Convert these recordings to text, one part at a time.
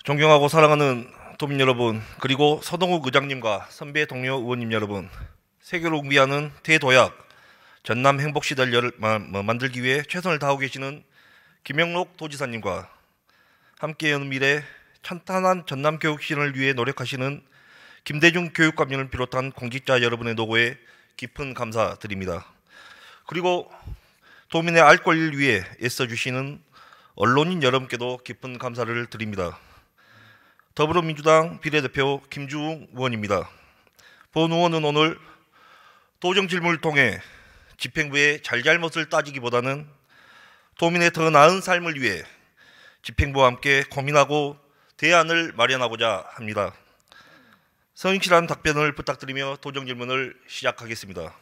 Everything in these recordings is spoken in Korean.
존경하고 사랑하는 도민 여러분, 그리고 서동욱 의장님과 선배 동료 의원님 여러분, 세계를 운비하는 대도약 전남 행복시대를 만들기 위해 최선을 다하고 계시는 김영록 도지사님과 함께 여는 미래 탄탄한 전남 교육신을 위해 노력하시는 김대중 교육감님을 비롯한 공직자 여러분의 노고에 깊은 감사드립니다. 그리고 도민의 알 권리를 위해 애써주시는 언론인 여러분께도 깊은 감사를 드립니다. 더불어민주당 비례대표 김주웅 의원입니다. 본 의원은 오늘 도정 질문을 통해 집행부의 잘잘못을 따지기보다는 도민의 더 나은 삶을 위해 집행부와 함께 고민하고 대안을 마련하고자 합니다. 성실한 답변을 부탁드리며 도정 질문을 시작하겠습니다.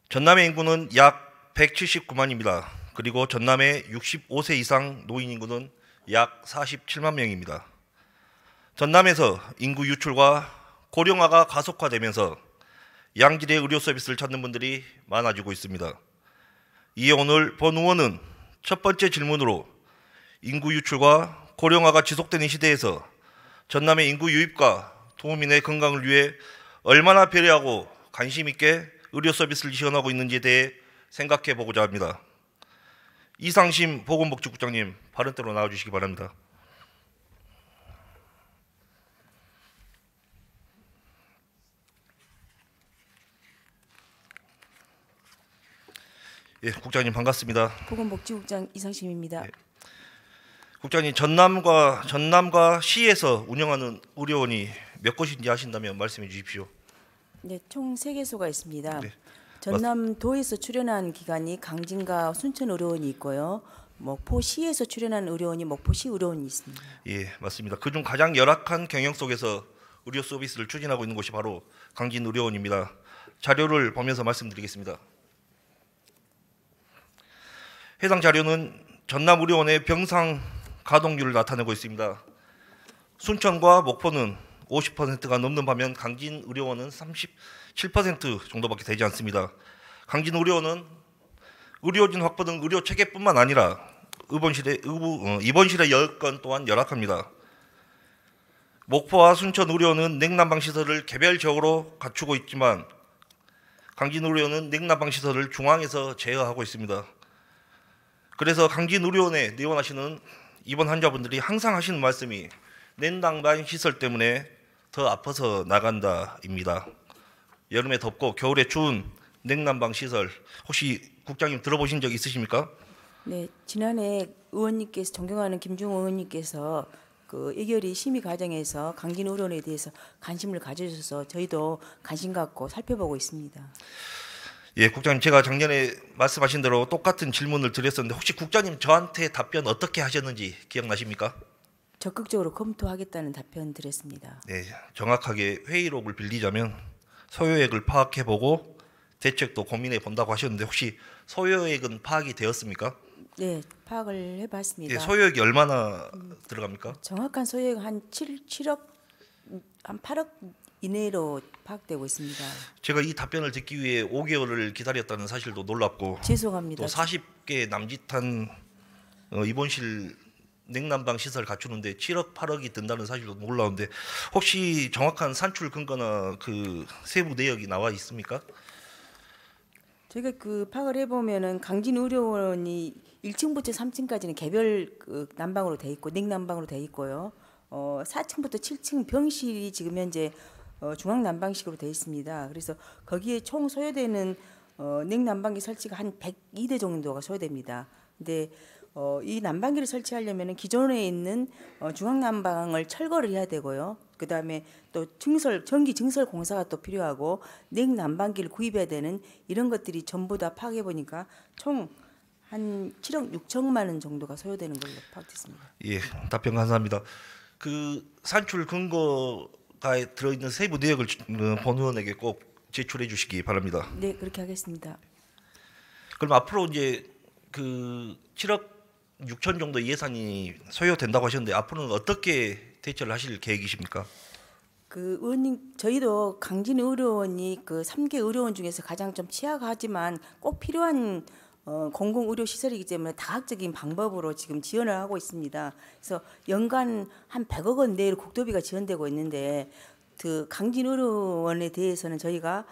전남의 인구는 약 179만입니다. 그리고 전남의 65세 이상 노인 인구는 약 47만 명입니다. 전남에서 인구 유출과 고령화가 가속화되면서 양질의 의료 서비스를 찾는 분들이 많아지고 있습니다. 이에 오늘 본 의원은 첫 번째 질문으로 인구 유출과 고령화가 지속되는 시대에서 전남의 인구 유입과 도민의 건강을 위해 얼마나 배려하고 관심 있게 의료 서비스를 지원하고 있는지에 대해 생각해 보고자 합니다. 이상심 보건복지국장님, 발언대로 나와주시기 바랍니다. 예, 국장님 반갑습니다. 보건복지국장 이상심입니다. 예. 국장님, 전남과 시에서 운영하는 의료원이 몇 곳인지 아신다면 말씀해 주십시오. 네, 총 3개소가 있습니다. 네. 전남도에서 출연한 기관이 강진과 순천의료원이 있고요. 목포시에서 출연한 의료원이 목포시 의료원이 있습니다. 예, 맞습니다. 그중 가장 열악한 경영 속에서 의료 서비스를 추진하고 있는 곳이 바로 강진의료원입니다. 자료를 보면서 말씀드리겠습니다. 해당 자료는 전남의료원의 병상 가동률을 나타내고 있습니다. 순천과 목포는 50%가 넘는 반면 강진의료원은 37% 정도밖에 되지 않습니다. 강진의료원은 의료진 확보 등 의료 체계뿐만 아니라 입원실의 여건 또한 열악합니다. 목포와 순천 의료원은 냉난방 시설을 개별적으로 갖추고 있지만 강진의료원은 냉난방 시설을 중앙에서 제어하고 있습니다. 그래서 강진의료원에 내원하시는 입원 환자분들이 항상 하시는 말씀이 냉난방 시설 때문에 더 아파서 나간다입니다. 여름에 덥고 겨울에 추운 냉난방 시설, 혹시 국장님 들어보신 적 있으십니까? 네, 지난해 의원님께서, 존경하는 김중호 의원님께서 그 의결위 심의 과정에서 강진의료원에 대해서 관심을 가져주셔서 저희도 관심 갖고 살펴보고 있습니다. 예, 국장님, 제가 작년에 말씀하신 대로 똑같은 질문을 드렸었는데 혹시 국장님 저한테 답변 어떻게 하셨는지 기억나십니까? 적극적으로 검토하겠다는 답변 드렸습니다. 네, 정확하게 회의록을 빌리자면 소요액을 파악해보고 대책도 고민해 본다고 하셨는데 혹시 소요액은 파악이 되었습니까? 네, 파악을 해봤습니다. 예, 소요액이 얼마나 들어갑니까? 정확한 소요액 한 7억, 한 8억 이내로 파악되고 있습니다. 제가 이 답변을 듣기 위해 5개월을 기다렸다는 사실도 놀랍고, 죄송합니다. 또 40개 남짓한 입원실 냉난방 시설 갖추는데 7억 8억이 든다는 사실도 놀라운데 혹시 정확한 산출 근거나 그 세부 내역이 나와 있습니까? 저희가 그 파악을 해보면은 강진의료원이 1층부터 3층까지는 개별 그 난방으로 돼 있고 냉난방으로 돼 있고요. 4층부터 7층 병실이 지금 현재 중앙 난방식으로 돼 있습니다. 그래서 거기에 총 소요되는 냉난방기 설치가 한 102대 정도가 소요됩니다. 근데 이 난방기를 설치하려면 기존에 있는 중앙 난방을 철거를 해야 되고요. 그다음에 또 전기 증설 공사가 또 필요하고 냉난방기를 구입해야 되는 이런 것들이 전부 다 파악해 보니까 총 한 7억 6천만 원 정도가 소요되는 걸로 파악됐습니다. 예, 답변 감사합니다. 그 산출 근거가 들어있는 세부 내역을 본 의원에게 꼭 제출해 주시기 바랍니다. 네, 그렇게 하겠습니다. 그럼 앞으로 이제 그 7억 6천 정도 예산이 소요된다고 하셨는데 앞으로는 어떻게 대처를 하실 계획이십니까? 그 의원님, 저희도 강진의료원이 그 3개 의료원 중에서 가장 좀 취약하지만 꼭 필요한 공공의료 시설이기 때문에 다각적인 방법으로 지금 지원을 하고 있습니다. 그래서 연간 한 100억 원 내외로 국도비가 지원되고 있는데 그 강진의료원에 대해서는 저희가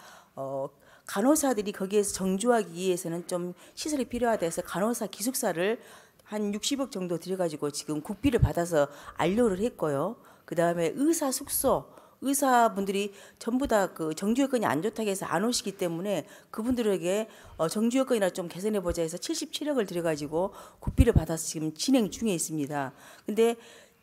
간호사들이 거기에서 정주하기 위해서는 좀 시설이 필요하다 해서 간호사 기숙사를 한 60억 정도 들여가지고 지금 국비를 받아서 안료를 했고요. 그 다음에 의사 숙소, 의사분들이 전부 다 그 정주 여건이 안 좋다고 해서 안 오시기 때문에 그분들에게 정주 여건이나 좀 개선해 보자 해서 77억을 들여가지고 국비를 받아서 지금 진행 중에 있습니다. 근데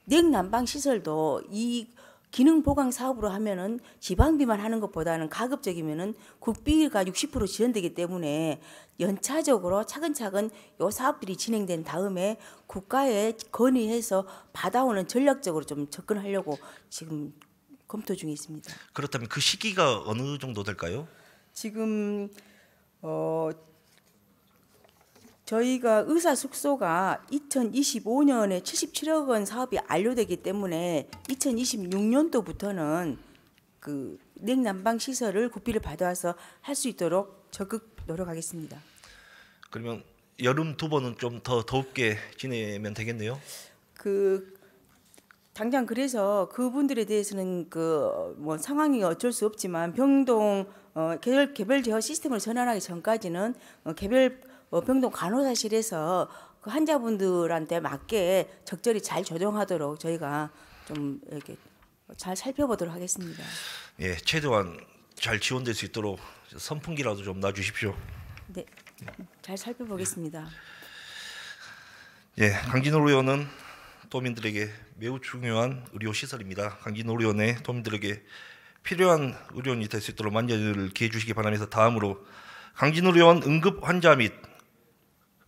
냉난방 시설도 이 기능 보강 사업으로 하면은 지방비만 하는 것보다는 가급적이면은 국비가 60% 지원되기 때문에 연차적으로 차근차근 요 사업들이 진행된 다음에 국가에 건의해서 받아오는 전략적으로 좀 접근하려고 지금 검토 중에 있습니다. 그렇다면 그 시기가 어느 정도 될까요? 지금 저희가 의사 숙소가 2025년에 77억 원 사업이 완료되기 때문에 2026년도부터는 그 냉난방 시설을 국비를 받아와서 할 수 있도록 적극 노력하겠습니다. 그러면 여름 두 번은 좀 더 더웁게 지내면 되겠네요. 그 당장 그래서 그분들에 대해서는 그 뭐 상황이 어쩔 수 없지만 병동 개별 제어 시스템을 전환하기 전까지는 개별 병동 간호사실에서 그 환자분들한테 맞게 적절히 잘 조정하도록 저희가 좀 이렇게 잘 살펴보도록 하겠습니다. 예, 최대한 잘 지원될 수 있도록 선풍기라도 좀 놔주십시오. 네, 잘 살펴보겠습니다. 예, 강진의료원은 도민들에게 매우 중요한 의료 시설입니다. 강진의료원에 도민들에게 필요한 의료원이 될 수 있도록 만전을 기해 주시기 바라면서 다음으로 강진의료원 응급 환자 및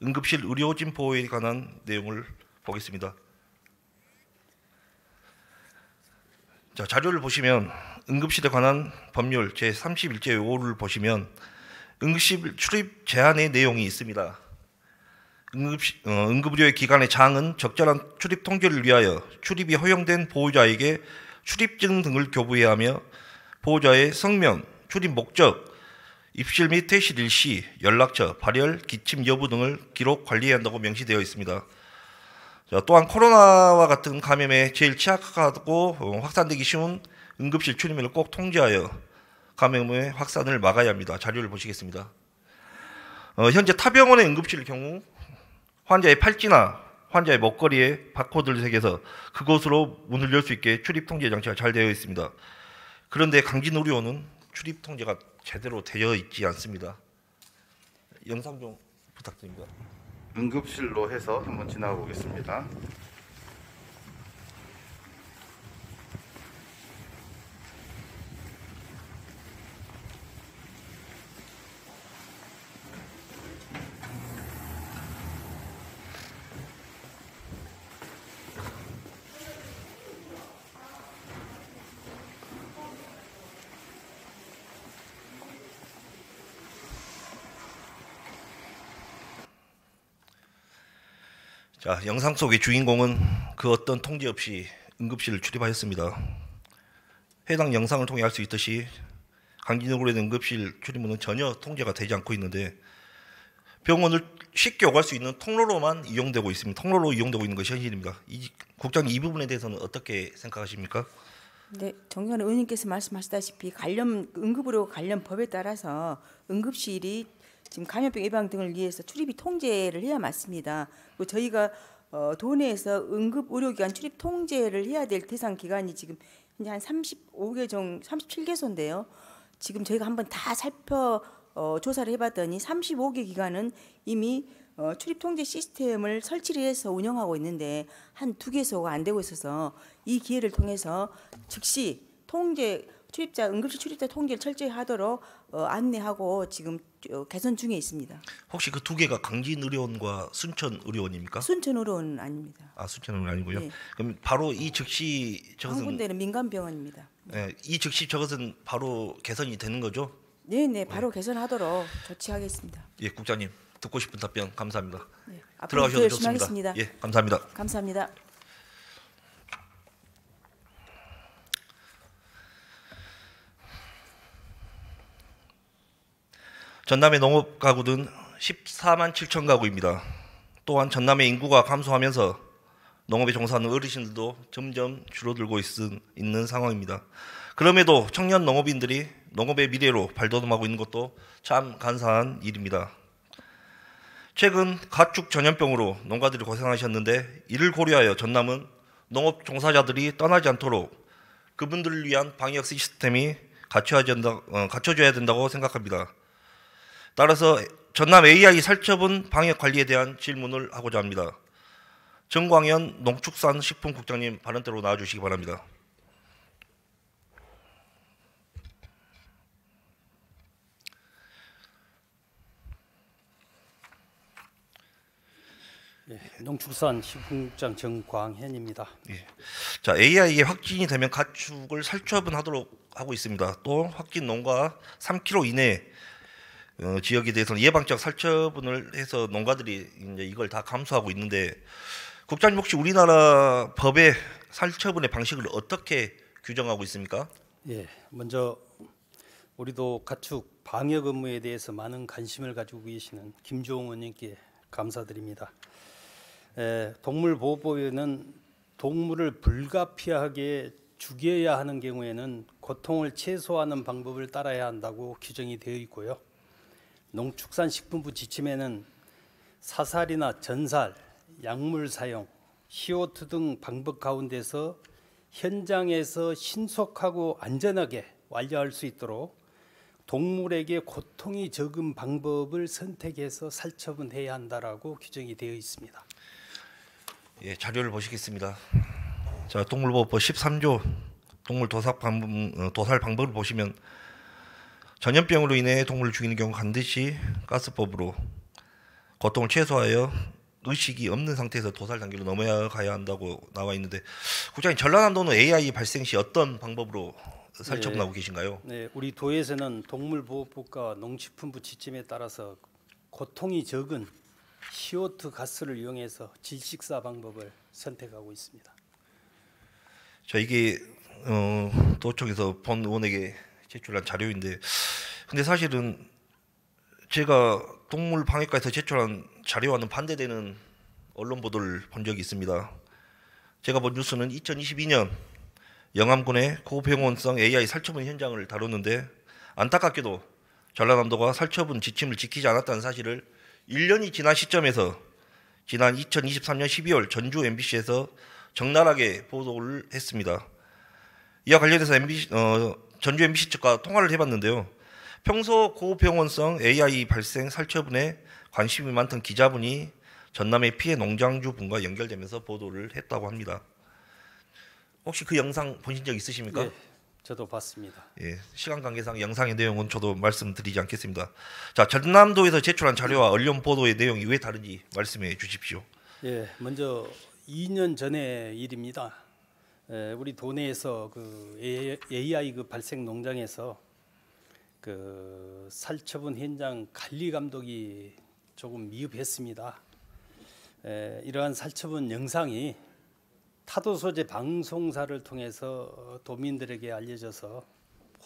응급실 의료진 보호에 관한 내용을 보겠습니다. 자, 자료를 보시면 응급실에 관한 법률 제31조 5를 보시면 응급실 출입 제한의 내용이 있습니다. 응급의료의 기관의 장은 적절한 출입 통제를 위하여 출입이 허용된 보호자에게 출입증 등을 교부해야 하며 보호자의 성명, 출입 목적, 입실 및 퇴실 일시, 연락처, 발열, 기침 여부 등을 기록 관리해야 한다고 명시되어 있습니다. 자, 또한 코로나와 같은 감염에 제일 취약하고 확산되기 쉬운 응급실 출입을 꼭 통제하여 감염의 확산을 막아야 합니다. 자료를 보시겠습니다. 현재 타병원의 응급실 경우 환자의 팔찌나 환자의 목걸이에 바코드를 새겨서 그곳으로 문을 열 수 있게 출입 통제 장치가 잘 되어 있습니다. 그런데 강진의료원은 출입 통제가 제대로 되어 있지 않습니다. 영상 좀 부탁드립니다. 응급실로 해서 한번 지나가 보겠습니다. 자, 영상 속의 주인공은 그 어떤 통제 없이 응급실을 출입하였습니다. 해당 영상을 통해 알 수 있듯이 강진의료원 응급실 출입문은 전혀 통제가 되지 않고 있는데 병원을 쉽게 오갈 수 있는 통로로만 이용되고 있습니다. 통로로 이용되고 있는 것이 현실입니다. 국장님, 이 부분에 대해서는 어떻게 생각하십니까? 네, 정의원 의원님께서 말씀하시다시피 응급의료 관련 법에 따라서 응급실이 지금 감염병 예방 등을 위해서 출입이 통제를 해야 맞습니다. 그리고 저희가 도내에서 응급의료기관 출입 통제를 해야 될 대상 기관이 지금 현재 한 37개소인데요. 지금 저희가 한번 다 조사를 해봤더니 35개 기관은 이미 출입 통제 시스템을 설치를 해서 운영하고 있는데 한 2개소가 안 되고 있어서 이 기회를 통해서 즉시 응급실 출입자 통제를 철저히 하도록 안내하고 지금 개선 중에 있습니다. 혹시 그 두 개가 강진의료원과 순천의료원입니까? 순천의료원은 아닙니다. 아, 순천은 아니고요. 네. 그럼 바로 이 즉시 한 저것은 군데는 민간병원입니다. 이 즉시 저것은 바로 개선이 되는 거죠? 네, 바로 개선하도록 조치하겠습니다. 예, 국장님 듣고 싶은 답변 감사합니다. 네, 앞으로 들어가셔도 열심히 좋습니다. 하겠습니다. 예, 감사합니다. 감사합니다. 전남의 농업 가구는 14만 7천 가구입니다. 또한 전남의 인구가 감소하면서 농업에 종사하는 어르신들도 점점 줄어들고 있는 상황입니다. 그럼에도 청년 농업인들이 농업의 미래로 발돋움하고 있는 것도 참 감사한 일입니다. 최근 가축 전염병으로 농가들이 고생하셨는데 이를 고려하여 전남은 농업 종사자들이 떠나지 않도록 그분들을 위한 방역 시스템이 갖춰져야 된다고 생각합니다. 따라서 전남 AI 살처분 방역 관리에 대한 질문을 하고자 합니다. 정광현 농축산식품국장님 발언대로 나와주시기 바랍니다. 농축산식품국장 정광현입니다. 예. 자, AI에 확진이 되면 가축을 살처분하도록 하고 있습니다. 또 확진 농가 3km 이내 지역에 대해서는 예방적 살처분을 해서 농가들이 이제 이걸 다 감수하고 있는데, 국장님 혹시 우리나라 법의 살처분의 방식을 어떻게 규정하고 있습니까? 예, 먼저 우리도 가축 방역 업무에 대해서 많은 관심을 가지고 계시는 김종원 의원님께 감사드립니다. 동물보호법에는 동물을 불가피하게 죽여야 하는 경우에는 고통을 최소화하는 방법을 따라야 한다고 규정이 되어 있고요. 농축산식품부 지침에는 사살이나 전살, 약물 사용, CO2 등 방법 가운데서 현장에서 신속하고 안전하게 완료할 수 있도록 동물에게 고통이 적은 방법을 선택해서 살처분해야 한다라고 규정이 되어 있습니다. 예, 자료를 보시겠습니다. 자, 동물보호법 13조 동물 도살 방법을 보시면 전염병으로 인해 동물을 죽이는 경우 반드시 가스법으로 고통을 최소화하여 의식이 없는 상태에서 도살 단계로 넘어가야 한다고 나와 있는데, 국장님 전라남도는 AI 발생 시 어떤 방법으로 살처분하고 계신가요? 네, 우리 도에서는 동물보호법과 농식품부 지침에 따라서 고통이 적은 CO2 가스를 이용해서 질식사 방법을 선택하고 있습니다. 자, 이게 도청에서 본 의원에게 제출한 자료인데, 근데 사실은 제가 동물 방역과에서 제출한 자료와는 반대되는 언론 보도를 본 적이 있습니다. 제가 본 뉴스는 2022년 영암군의 고병원성 AI 살처분 현장을 다뤘는데, 안타깝게도 전라남도가 살처분 지침을 지키지 않았다는 사실을 1년이 지난 시점에서 지난 2023년 12월 전주 MBC에서 적나라하게 보도를 했습니다. 이와 관련해서 전주 MBC 측과 통화를 해봤는데요. 평소 고병원성 AI 발생 살처분에 관심이 많던 기자분이 전남의 피해 농장주 분과 연결되면서 보도를 했다고 합니다. 혹시 그 영상 보신 적 있으십니까? 네, 저도 봤습니다. 예, 시간 관계상 영상의 내용은 저도 말씀드리지 않겠습니다. 자, 전남도에서 제출한 자료와 언론 보도의 내용이 왜 다른지 말씀해 주십시오. 예, 먼저 2년 전의 일입니다. 우리 도내에서 그 AI 그 발생 농장에서 그 살처분 현장 관리 감독이 조금 미흡했습니다. 이러한 살처분 영상이 타도 소재 방송사를 통해서 도민들에게 알려져서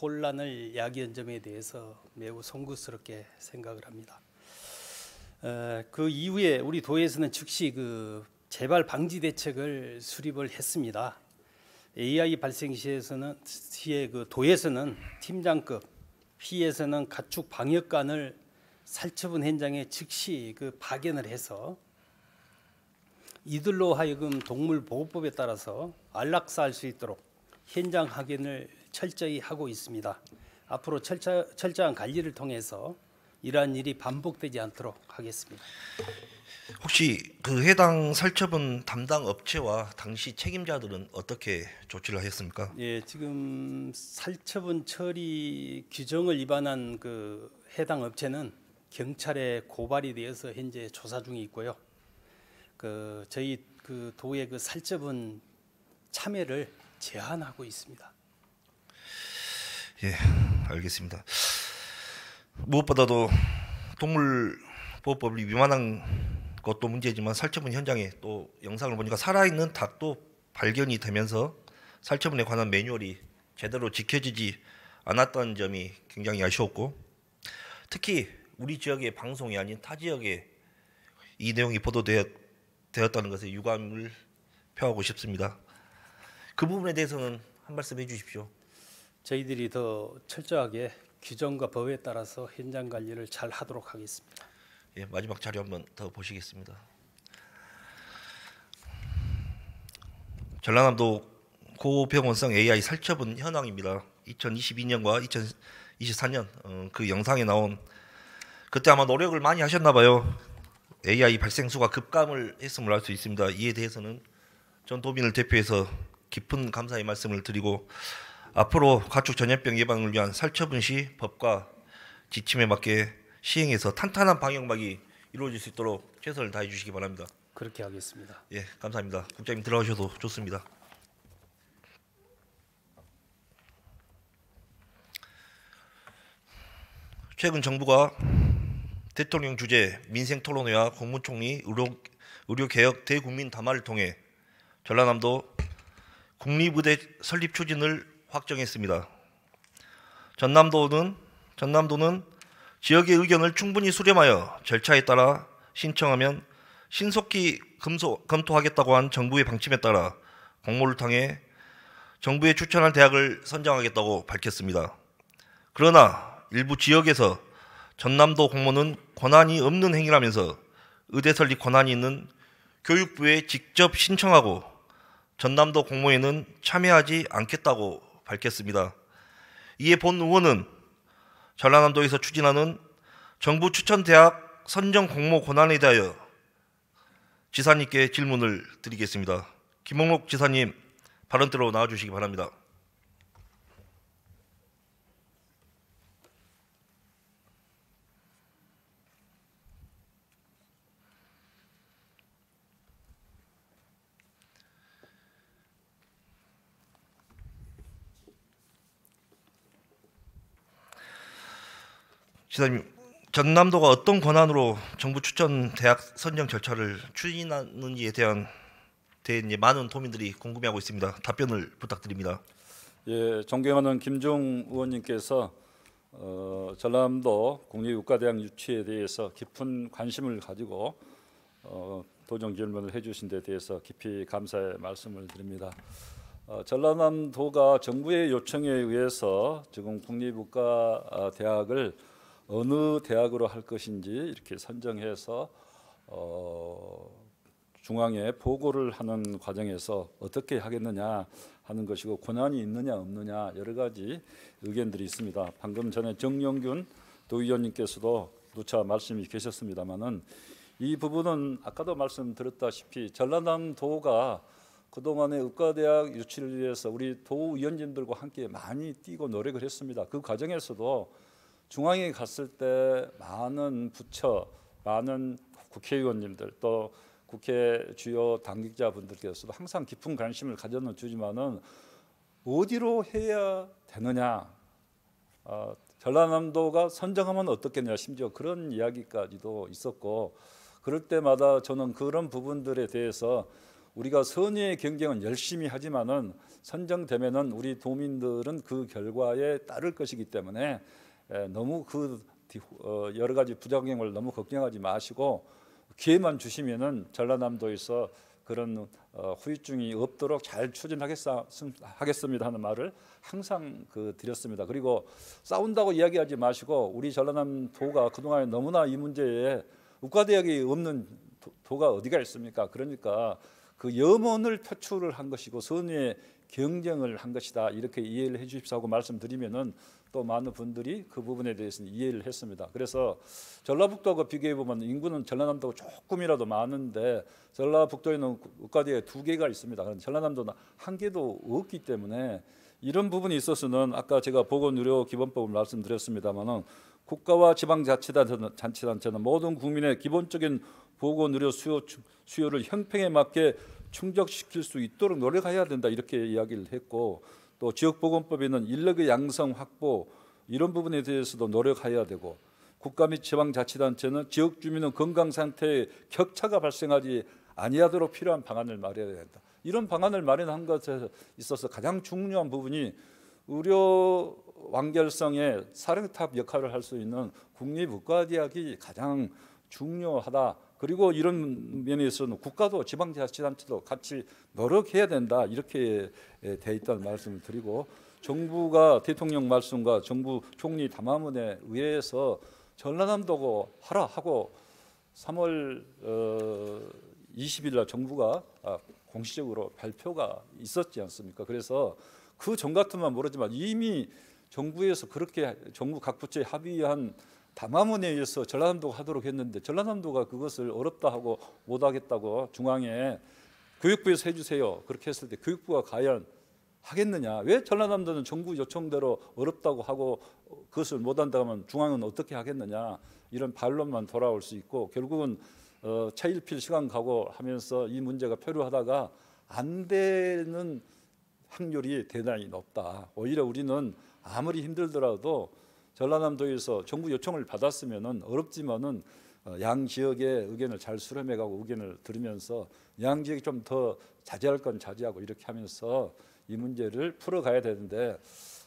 혼란을 야기한 점에 대해서 매우 송구스럽게 생각을 합니다. 그 이후에 우리 도에서는 즉시 그 재발 방지 대책을 수립을 했습니다. AI 발생 시에 그 도에서는 팀장급, 피에서는 가축 방역관을 살처분 현장에 즉시 그 파견을 해서 이들로 하여금 동물보호법에 따라서 안락사할 수 있도록 현장 확인을 철저히 하고 있습니다. 앞으로 철저한 관리를 통해서 이러한 일이 반복되지 않도록 하겠습니다. 혹시 그 해당 살처분 담당 업체와 당시 책임자들은 어떻게 조치를 하셨습니까? 예, 지금 살처분 처리 규정을 위반한 그 해당 업체는 경찰에 고발이 되어서 현재 조사 중에 있고요. 그 저희 그 도의 그 살처분 참여를 제한하고 있습니다. 예, 알겠습니다. 무엇보다도 동물보호법이 위반한 것도 문제지만 살처분 현장에 또 영상을 보니까 살아있는 닭도 발견이 되면서 살처분에 관한 매뉴얼이 제대로 지켜지지 않았던 점이 굉장히 아쉬웠고, 특히 우리 지역의 방송이 아닌 타 지역에 이 내용이 보도되었다는 것에 유감을 표하고 싶습니다. 그 부분에 대해서는 한 말씀 해주십시오. 저희들이 더 철저하게 규정과 법에 따라서 현장 관리를 잘 하도록 하겠습니다. 예, 마지막 자료 한번 더 보시겠습니다. 전라남도 고병원성 AI 살처분 현황입니다. 2022년과 2024년 그 영상에 나온 그때 아마 노력을 많이 하셨나 봐요. AI 발생수가 급감을 했음을 알 수 있습니다. 이에 대해서는 전 도민을 대표해서 깊은 감사의 말씀을 드리고 앞으로 가축 전염병 예방을 위한 살처분 시 법과 지침에 맞게 시행해서 탄탄한 방역막이 이루어질 수 있도록 최선을 다해 주시기 바랍니다. 그렇게 하겠습니다. 예, 감사합니다. 국장님 들어가셔도 좋습니다. 최근 정부가 대통령 주재 민생토론회와 국무총리 의료개혁 대국민 담화를 통해 전라남도 국립의대 설립 추진을 확정했습니다. 전남도는 지역의 의견을 충분히 수렴하여 절차에 따라 신청하면 신속히 검토하겠다고 한 정부의 방침에 따라 공모를 통해 정부에 추천한 대학을 선정하겠다고 밝혔습니다. 그러나 일부 지역에서 전남도 공모는 권한이 없는 행위라면서 의대 설립 권한이 있는 교육부에 직접 신청하고 전남도 공모에는 참여하지 않겠다고 밝혔습니다. 이에 본 의원은 전라남도에서 추진하는 정부 추천 대학 선정 공모 권한에 대하여 지사님께 질문을 드리겠습니다. 김홍록 지사님 발언대로 나와주시기 바랍니다. 지사님, 전남도가 어떤 권한으로 정부 추천 대학 선정 절차를 추진하는지에 대해 많은 도민들이 궁금해하고 있습니다. 답변을 부탁드립니다. 예, 존경하는 김종 의원님께서 전남도 국립의과대학 유치에 대해서 깊은 관심을 가지고 도정 질문을 해주신 데 대해서 깊이 감사의 말씀을 드립니다. 전라남도가 정부의 요청에 의해서 지금 국립의과대학을 어느 대학으로 할 것인지 이렇게 선정해서 중앙에 보고를 하는 과정에서 어떻게 하겠느냐 하는 것이고 권한이 있느냐 없느냐 여러 가지 의견들이 있습니다. 방금 전에 정영균 도의원님께서도 누차 말씀이 계셨습니다마는 이 부분은 아까도 말씀드렸다시피 전라남도가 그동안의 의과대학 유치를 위해서 우리 도의원님들과 함께 많이 뛰고 노력을 했습니다. 그 과정에서도 중앙에 갔을 때 많은 부처, 많은 국회의원님들 또 국회 주요 당직자분들께서도 항상 깊은 관심을 가져주지만은 어디로 해야 되느냐, 전라남도가 선정하면 어떻겠냐, 심지어 그런 이야기까지도 있었고 그럴 때마다 저는 그런 부분들에 대해서 우리가 선의의 경쟁은 열심히 하지만은 선정되면은 우리 도민들은 그 결과에 따를 것이기 때문에 너무 그 여러 가지 부작용을 너무 걱정하지 마시고 기회만 주시면은 전라남도에서 그런 후유증이 없도록 잘 추진하겠습니다 하는 말을 항상 드렸습니다. 그리고 싸운다고 이야기하지 마시고 우리 전라남도가 그동안에 너무나 이 문제에 의과대학이 없는 도가 어디가 있습니까? 그러니까 그 염원을 표출을 한 것이고 선의의 경쟁을 한 것이다 이렇게 이해를 해주십시오 하고 말씀드리면은 또 많은 분들이 그 부분에 대해서는 이해를 했습니다. 그래서 전라북도하고 비교해 보면 인구는 전라남도가 조금이라도 많은데 전라북도에는 의과대학 2개가 있습니다. 그런데 전라남도는 1개도 없기 때문에 이런 부분이 있어서는 아까 제가 보건의료기본법을 말씀드렸습니다마는 국가와 지방자치단체는 모든 국민의 기본적인 보건의료 수요를 형평에 맞게 충족시킬 수 있도록 노력해야 된다 이렇게 이야기를 했고 또 지역보건법에는 인력의 양성 확보 이런 부분에 대해서도 노력해야 되고 국가 및 지방자치단체는 지역 주민의 건강 상태에 격차가 발생하지 아니하도록 필요한 방안을 마련해야 된다. 이런 방안을 마련한 것에 있어서 가장 중요한 부분이 의료 완결성의 사령탑 역할을 할 수 있는 국립의과대학이 가장 중요하다. 그리고 이런 면에서는 국가도 지방자치단체도 같이 노력해야 된다. 이렇게 돼 있다는 말씀을 드리고, 정부가 대통령 말씀과 정부 총리 담화문에 의해서 전라남도고 하라 하고 3월 20일 날 정부가 공식적으로 발표가 있었지 않습니까? 그래서 그 전 같으면 모르지만 이미 정부에서 그렇게 정부 각 부처에 합의한 담화문에 의해서 전라남도가 하도록 했는데, 전라남도가 그것을 어렵다 하고 못하겠다고 중앙에 교육부에서 해주세요 그렇게 했을 때 교육부가 과연 하겠느냐? 왜 전라남도는 정부 요청대로 어렵다고 하고 그것을 못한다고 하면 중앙은 어떻게 하겠느냐? 이런 반론만 돌아올 수 있고, 결국은 차일필 시간 가고 하면서 이 문제가 표류하다가 안 되는 확률이 대단히 높다. 오히려 우리는 아무리 힘들더라도 전라남도에서 정부 요청을 받았으면은 어렵지만은 양 지역의 의견을 잘 수렴해가고 의견을 들으면서 양 지역이 좀 더 자제할 건 자제하고 이렇게 하면서 이 문제를 풀어가야 되는데,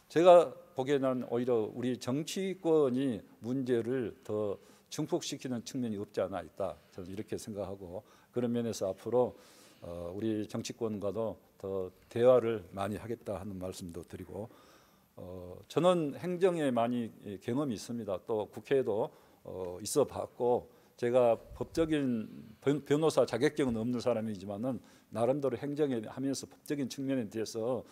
제가 보기에는 오히려 우리 정치권이 문제를 더 증폭시키는 측면이 없지 않아 있다. 저는 이렇게 생각하고, 그런 면에서 앞으로 우리 정치권과도 더 대화를 많이 하겠다 하는 말씀도 드리고, 저는 행정에 많이 경험이 있습니다. 또 국회에도 있어 봤고, 제가 법적인 변호사 자격증은 없는 사람이지만은 나름대로 행정에 하면서 법적인 측면에 대해서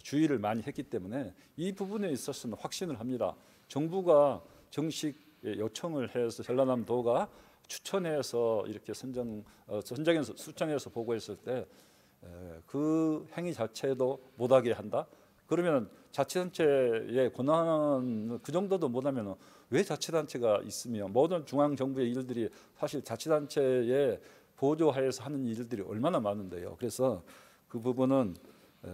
주의를 많이 했기 때문에 이 부분에 있어서는 확신을 합니다. 정부가 정식 요청을 해서 전라남도가 추천해서 이렇게 선정해서 수정해서 보고했을 때 그 행위 자체도 못하게 한다. 그러면 자치단체의 권한 그 정도도 못하면 왜 자치단체가 있으며, 모든 중앙 정부의 일들이 사실 자치단체의 보조하에서 하는 일들이 얼마나 많은데요. 그래서 그 부분은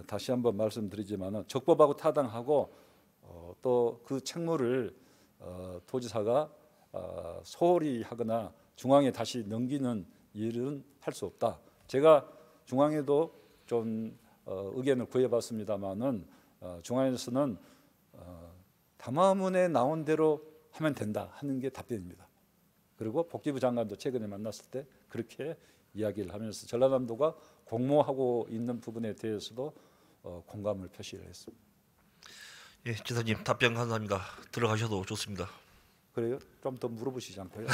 다시 한번 말씀드리지만 적법하고 타당하고 또 그 책무를 도지사가 소홀히 하거나 중앙에 다시 넘기는 일은 할 수 없다. 제가 중앙에도 좀 의견을 구해봤습니다만은 중앙에서는 담화문에 나온 대로 하면 된다 하는 게 답변입니다. 그리고 복지부 장관도 최근에 만났을 때 그렇게 이야기를 하면서 전라남도가 공모하고 있는 부분에 대해서도 공감을 표시를 했습니다. 예, 지사님 답변 감사합니다. 들어가셔도 좋습니다. 그래요? 좀 더 물어보시지 않고요?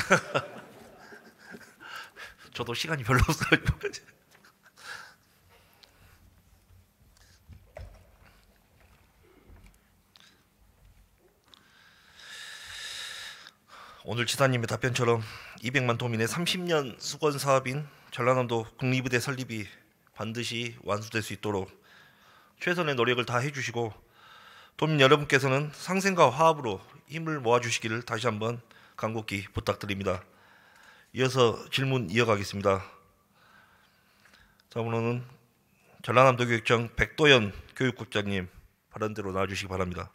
저도 시간이 별로 없어요. 오늘 지사님의 답변처럼 200만 도민의 30년 수건 사업인 전라남도 국립의대 설립이 반드시 완수될 수 있도록 최선의 노력을 다해 주시고, 도민 여러분께서는 상생과 화합으로 힘을 모아 주시기를 다시 한번 간곡히 부탁드립니다. 이어서 질문 이어가겠습니다. 다음으로는 전라남도 교육청 백도연 교육국장님 발언대로 나와주시기 바랍니다.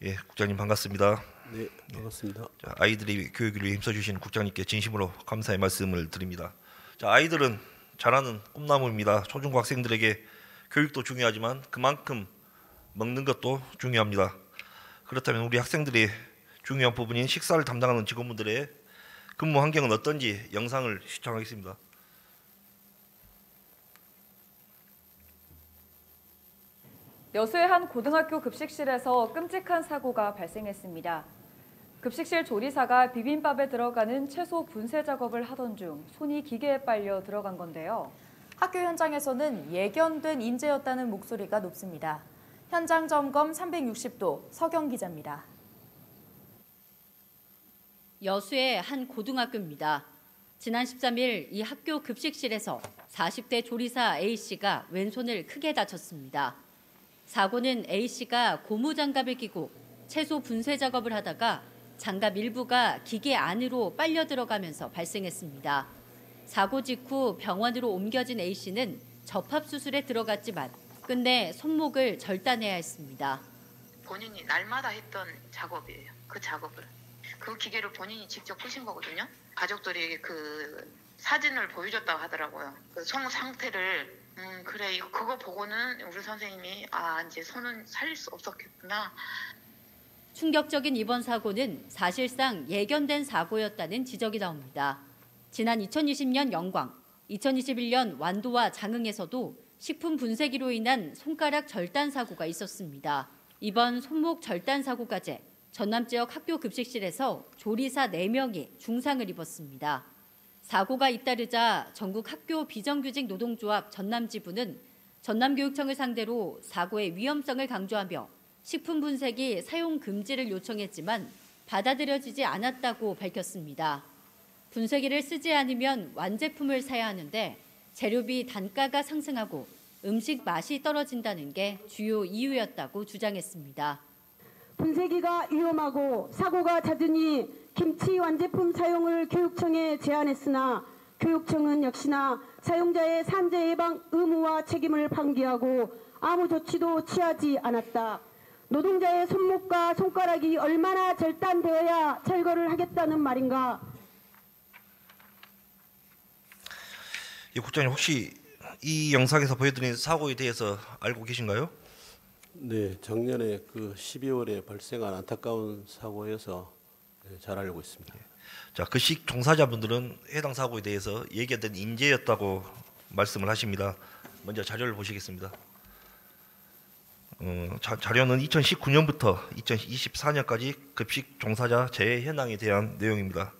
예, 국장님 반갑습니다. 네, 반갑습니다. 자, 아이들이 교육을 위해 힘써주신 국장님께 진심으로 감사의 말씀을 드립니다. 자, 아이들은 자라는 꿈나무입니다. 초중고 학생들에게 교육도 중요하지만 그만큼 먹는 것도 중요합니다. 그렇다면 우리 학생들이 중요한 부분인 식사를 담당하는 직원분들의 근무 환경은 어떤지 영상을 시청하겠습니다. 여수의 한 고등학교 급식실에서 끔찍한 사고가 발생했습니다. 급식실 조리사가 비빔밥에 들어가는 채소 분쇄 작업을 하던 중 손이 기계에 빨려 들어간 건데요. 학교 현장에서는 예견된 인재였다는 목소리가 높습니다. 현장 점검 360도 서경 기자입니다. 여수의 한 고등학교입니다. 지난 13일 이 학교 급식실에서 40대 조리사 A씨가 왼손을 크게 다쳤습니다. 사고는 A씨가 고무장갑을 끼고 채소 분쇄 작업을 하다가 장갑 일부가 기계 안으로 빨려 들어가면서 발생했습니다. 사고 직후 병원으로 옮겨진 A씨는 접합수술에 들어갔지만 끝내 손목을 절단해야 했습니다. 본인이 날마다 했던 작업이에요. 그 작업을. 그 기계를 본인이 직접 끄신 거거든요. 가족들이 그 사진을 보여줬다고 하더라고요. 그 손 상태를 그래 그거 보고는 우리 선생님이 이제 손은 살릴 수 없었겠구나. 충격적인 이번 사고는 사실상 예견된 사고였다는 지적이 나옵니다. 지난 2020년 영광, 2021년 완도와 장흥에서도 식품 분쇄기로 인한 손가락 절단 사고가 있었습니다. 이번 손목 절단 사고까지 전남 지역 학교 급식실에서 조리사 4명이 중상을 입었습니다. 사고가 잇따르자 전국 학교 비정규직 노동조합 전남지부는 전남교육청을 상대로 사고의 위험성을 강조하며 식품 분쇄기 사용 금지를 요청했지만 받아들여지지 않았다고 밝혔습니다. 분쇄기를 쓰지 않으면 완제품을 사야 하는데 재료비 단가가 상승하고 음식 맛이 떨어진다는 게 주요 이유였다고 주장했습니다. 분쇄기가 위험하고 사고가 잦으니 김치 완제품 사용을 교육청에 제안했으나 교육청은 역시나 사용자의 산재 예방 의무와 책임을 방기하고 아무 조치도 취하지 않았다. 노동자의 손목과 손가락이 얼마나 절단되어야 철거를 하겠다는 말인가? 국장님 혹시 이 영상에서 보여드린 사고에 대해서 알고 계신가요? 네, 작년에 그 12월에 발생한 안타까운 사고여서 잘 알고 있습니다. 자, 급식 종사자분들은 해당 사고에 대해서 예견된 인재였다고 말씀을 하십니다. 먼저 자료를 보시겠습니다. 자료는 2019년부터 2024년까지 급식 종사자 재해 현황에 대한 내용입니다.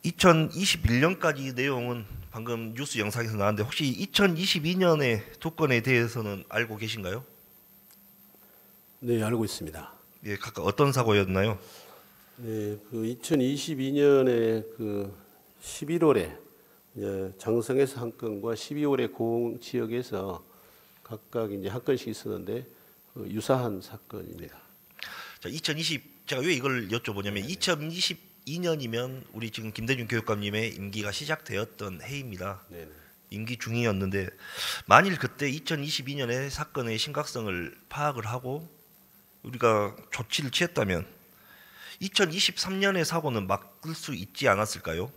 2021년까지 내용은 방금 뉴스 영상에서 나왔는데 혹시 2022년의 두 건에 대해서는 알고 계신가요? 네, 알고 있습니다. 예, 각각 어떤 사고였나요? 네, 그 2022년에 그 11월에 장성에서 한 건과 12월에 고흥 지역에서 각각 이제 한 건씩 있었는데 유사한 사건입니다. 자, 제가 왜 이걸 여쭤보냐면 2022년이면 우리 지금 김대중 교육감님의 임기가 시작되었던 해입니다. 네네. 임기 중이었는데 만일 그때 2022년에 사건의 심각성을 파악을 하고 우리가 조치를 취했다면 2023년의 사고는 막을 수 있지 않았을까요?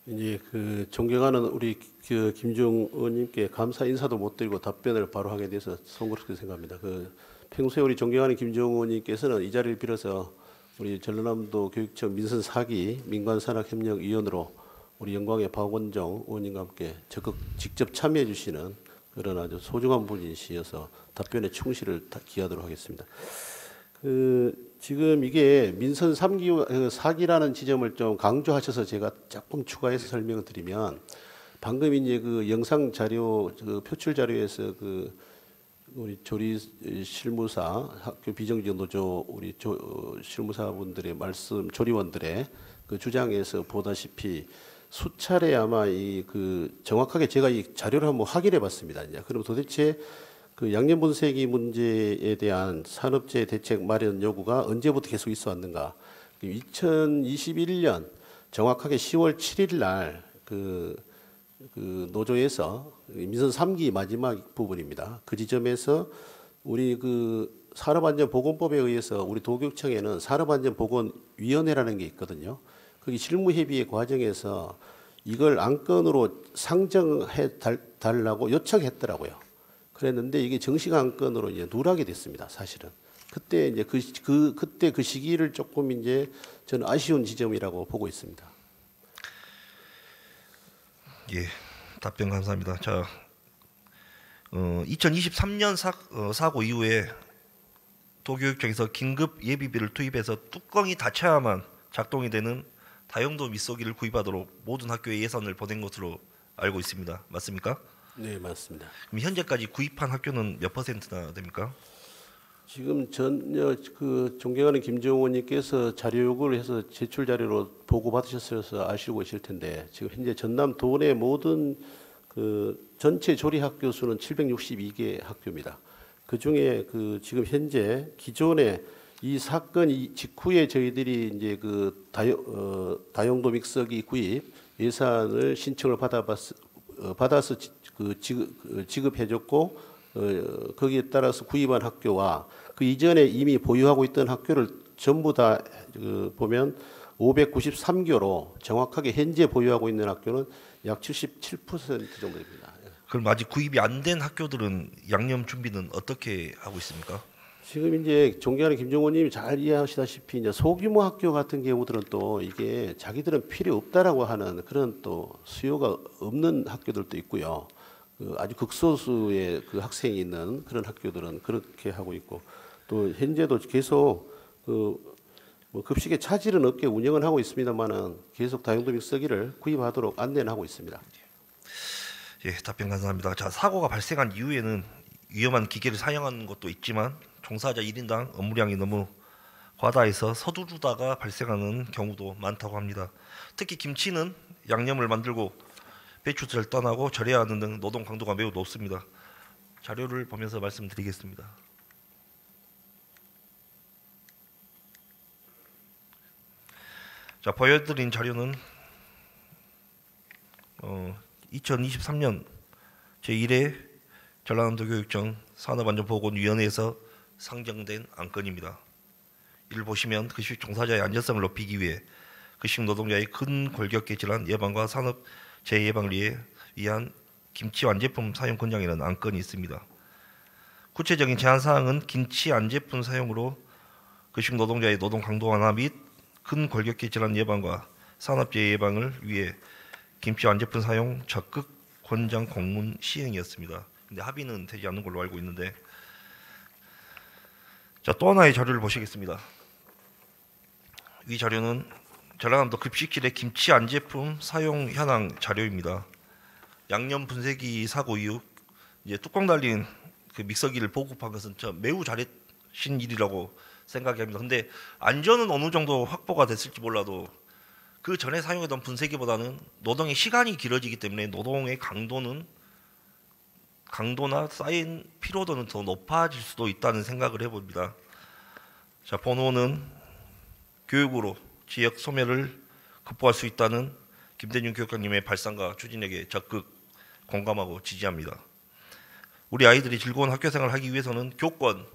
이제 그 존경하는 우리 그 김종 의원님께 감사 인사도 못 드리고 답변을 바로 하게 돼서 송구스럽게 생각합니다. 그 평소에 우리 존경하는 김종 의원님께서는 이 자리를 빌어서 우리 전라남도 교육청 민선 4기 민관산학협력위원으로 우리 영광의 박원정 의원님과 함께 적극 직접 참여해 주시는 그런 아주 소중한 분이시여서 답변에 충실을 기하도록 하겠습니다. 지금 이게 민선 3기, 4기라는 지점을 좀 강조하셔서 제가 조금 추가해서 설명을 드리면 방금 이제 그 영상 자료, 그 표출 자료에서 그 우리 조리 실무사 학교 비정규직 노조 우리 실무사분들의 말씀, 조리원들의 그 주장에서 보다시피 수차례 아마 이 그 정확하게 제가 이 자료를 한번 확인해봤습니다. 이제 그럼 도대체 그 양념 분쇄기 문제에 대한 산업재해 대책 마련 요구가 언제부터 계속 있어 왔는가? 2021년 정확하게 10월 7일 날 그 노조에서 민선 3기 마지막 부분입니다. 그 지점에서 우리 그 산업안전보건법에 의해서 우리 도교육청에는 산업안전보건위원회라는 게 있거든요. 거기 실무협의회 과정에서 이걸 안건으로 상정해 달라고 요청했더라고요. 그랬는데 이게 정식 안건으로 이제 누락이 됐습니다. 사실은 그때 이제 그때 그 시기를 조금 이제 저는 아쉬운 지점이라고 보고 있습니다. 예, 답변 감사합니다. 자, 2023년 사고 이후에 도교육청에서 긴급 예비비를 투입해서 뚜껑이 닫혀야만 작동이 되는 다용도 밑소기를 구입하도록 모든 학교에 예산을 보낸 것으로 알고 있습니다. 맞습니까? 네, 맞습니다. 그럼 현재까지 구입한 학교는 몇 %나 됩니까? 지금 전혀 그 존경하는 김정원님께서 자료 요구를 해서 제출 자료로 보고 받으셨어서 아시고 계실 텐데 지금 현재 전남 도내 모든 그 전체 조리 학교 수는 762개 학교입니다. 그 중에 그 지금 현재 기존에 이 사건 직후에 저희들이 이제 그 다용도 믹서기 구입 예산을 신청을 받아서 그 지급해줬고 거기에 따라서 구입한 학교와 그 이전에 이미 보유하고 있던 학교를 전부 다 보면 593교로 정확하게 현재 보유하고 있는 학교는 약 77% 정도 됩니다. 그럼 아직 구입이 안 된 학교들은 양념 준비는 어떻게 하고 있습니까? 지금 이제 존경하는 김종호님이 잘 이해하시다시피 이제 소규모 학교 같은 경우들은 또 이게 자기들은 필요 없다라고 하는 그런 또 수요가 없는 학교들도 있고요. 아주 극소수의 그 학생이 있는 그런 학교들은 그렇게 하고 있고 또 현재도 계속 뭐 급식의 차질은 없게 운영은 하고 있습니다만은 계속 다용도 믹서기를 구입하도록 안내는 하고 있습니다. 예, 답변 감사합니다. 자, 사고가 발생한 이후에는 위험한 기계를 사용하는 것도 있지만 종사자 1인당 업무량이 너무 과다해서 서두르다가 발생하는 경우도 많다고 합니다. 특히 김치는 양념을 만들고 배추를 떠나고 절여야 하는 등 노동 강도가 매우 높습니다. 자료를 보면서 말씀드리겠습니다. 자, 보여드린 자료는 2023년 제1회 전라남도교육청 산업안전보건위원회에서 상정된 안건입니다. 이를 보시면 급식 종사자의 안전성을 높이기 위해 급식 노동자의 근골격계 질환 예방과 산업 재해예방을 위한 김치 완제품 사용 권장이라는 안건이 있습니다. 구체적인 제한사항은 김치 완제품 사용으로 급식 노동자의 노동 강도 완화 및 근골격계 질환 예방과 산업재해 예방을 위해 김치 완제품 사용 적극 권장 공문 시행이었습니다. 근데 합의는 되지 않는 걸로 알고 있는데, 자, 또 하나의 자료를 보시겠습니다. 이 자료는 전라남도 급식실의 김치 완제품 사용 현황 자료입니다. 양념 분쇄기 사고 이후 이제 뚜껑 달린 그 믹서기를 보급한 것은 매우 잘하신 일이라고 생각합니다. 근데 안전은 어느 정도 확보가 됐을지 몰라도 그 전에 사용했던 분쇄기보다는 노동의 시간이 길어지기 때문에 노동의 강도나 쌓인 피로도는 더 높아질 수도 있다는 생각을 해봅니다. 자, 번호는 교육으로 지역 소멸을 극복할 수 있다는 김대중 교육감님의 발상과 추진에게 적극 공감하고 지지합니다. 우리 아이들이 즐거운 학교생활을 하기 위해서는 교권,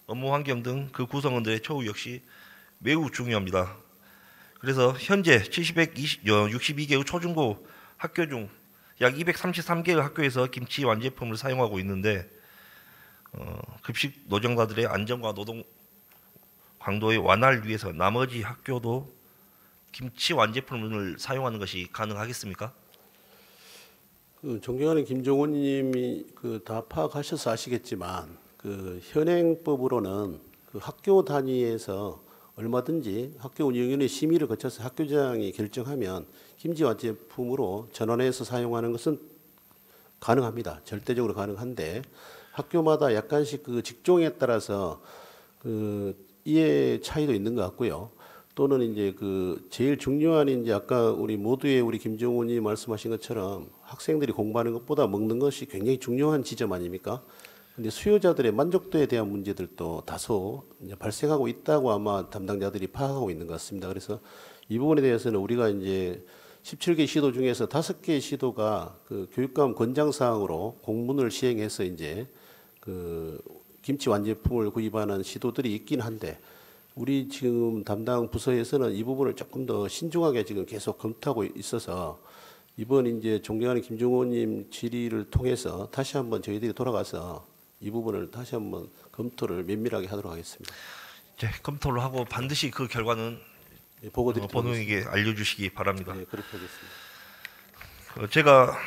업무 환경 등 그 구성원들의 처우 역시 매우 중요합니다. 그래서 현재 762개의 초중고 학교 중 약 233개의 학교에서 김치 완제품을 사용하고 있는데 급식 노동자들의 안전과 노동 강도의 완화를 위해서 나머지 학교도 김치 완제품을 사용하는 것이 가능하겠습니까? 존경하는 김종호님이 다 파악하셔서 아시겠지만 현행법으로는 학교 단위에서 얼마든지 학교 운영위원회 심의를 거쳐서 학교장이 결정하면 김치 완제품으로 전환해서 사용하는 것은 가능합니다. 절대적으로 가능한데 학교마다 약간씩 직종에 따라서 이해 차이도 있는 것 같고요. 또는 이제 제일 중요한 이제 아까 우리 김종훈이 말씀하신 것처럼 학생들이 공부하는 것보다 먹는 것이 굉장히 중요한 지점 아닙니까? 근데 수요자들의 만족도에 대한 문제들도 다소 이제 발생하고 있다고 아마 담당자들이 파악하고 있는 것 같습니다. 그래서 이 부분에 대해서는 우리가 이제 17개 시도 중에서 5개 시도가 교육감 권장 사항으로 공문을 시행해서 이제 김치 완제품을 구입하는 시도들이 있긴 한데 우리 지금 담당 부서에서는 이 부분을 조금 더 신중하게 지금 계속 검토하고 있어서 이번 이제 존경하는 김종호님 질의를 통해서 다시 한번 저희들이 돌아가서 이 부분을 다시 한번 검토를 면밀하게 하도록 하겠습니다. 네, 검토를 하고 반드시 그 결과는 본회의에게 알려주시기 바랍니다. 네, 그렇게 하겠습니다. 제가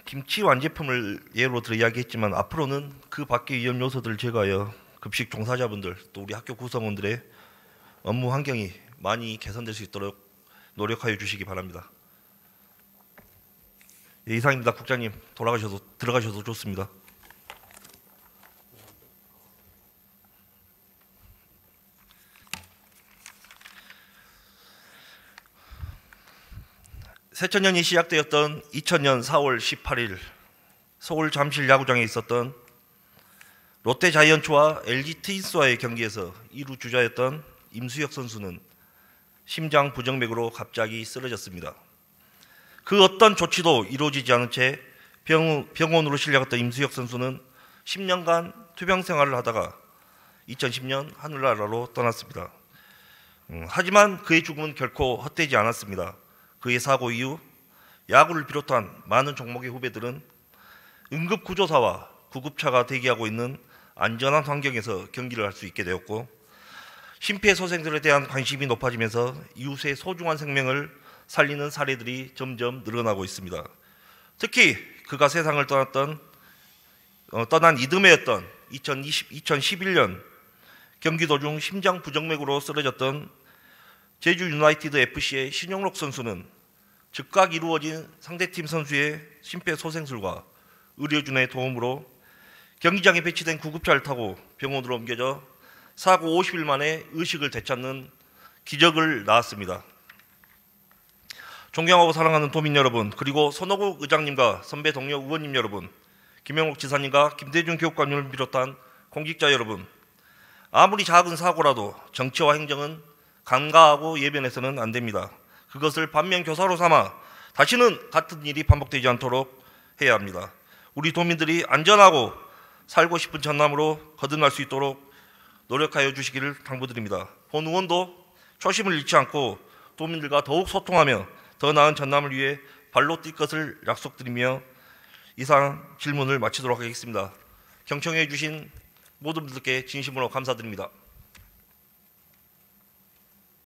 김치 완제품을 예로 들어 이야기했지만 앞으로는 그 밖의 위험 요소들을 제거하여 급식 종사자분들 또 우리 학교 구성원들의 업무 환경이 많이 개선될 수 있도록 노력하여 주시기 바랍니다. 예, 이상입니다. 국장님 들어가셔도 좋습니다. 새천년이 시작되었던 2000년 4월 18일 서울 잠실 야구장에 있었던 롯데자이언츠와 LG 트윈스와의 경기에서 2루 주자였던 임수혁 선수는 심장 부정맥으로 갑자기 쓰러졌습니다. 그 어떤 조치도 이루어지지 않은 채 병원으로 실려갔던 임수혁 선수는 10년간 투병 생활을 하다가 2010년 하늘나라로 떠났습니다. 하지만 그의 죽음은 결코 헛되지 않았습니다. 그의 사고 이후 야구를 비롯한 많은 종목의 후배들은 응급구조사와 구급차가 대기하고 있는 안전한 환경에서 경기를 할 수 있게 되었고, 심폐소생술에 대한 관심이 높아지면서 이웃의 소중한 생명을 살리는 사례들이 점점 늘어나고 있습니다. 특히 그가 세상을 떠난 이듬해였던 2011년 경기도 중 심장 부정맥으로 쓰러졌던 제주 유나이티드 FC의 신용록 선수는 즉각 이루어진 상대팀 선수의 심폐소생술과 의료진의 도움으로 경기장에 배치된 구급차를 타고 병원으로 옮겨져 사고 50일 만에 의식을 되찾는 기적을 낳았습니다. 존경하고 사랑하는 도민 여러분, 그리고 손호국 의장님과 선배 동료 의원님 여러분, 김영록 지사님과 김대중 교육감님을 비롯한 공직자 여러분, 아무리 작은 사고라도 정치와 행정은 간과하고 예변해서는 안 됩니다. 그것을 반면교사로 삼아 다시는 같은 일이 반복되지 않도록 해야 합니다. 우리 도민들이 안전하고 살고 싶은 전남으로 거듭날 수 있도록 노력하여 주시기를 당부드립니다. 본 의원도 초심을 잃지 않고 도민들과 더욱 소통하며 더 나은 전남을 위해 발로 뛸 것을 약속드리며 이상 질문을 마치도록 하겠습니다. 경청해 주신 모든 분들께 진심으로 감사드립니다.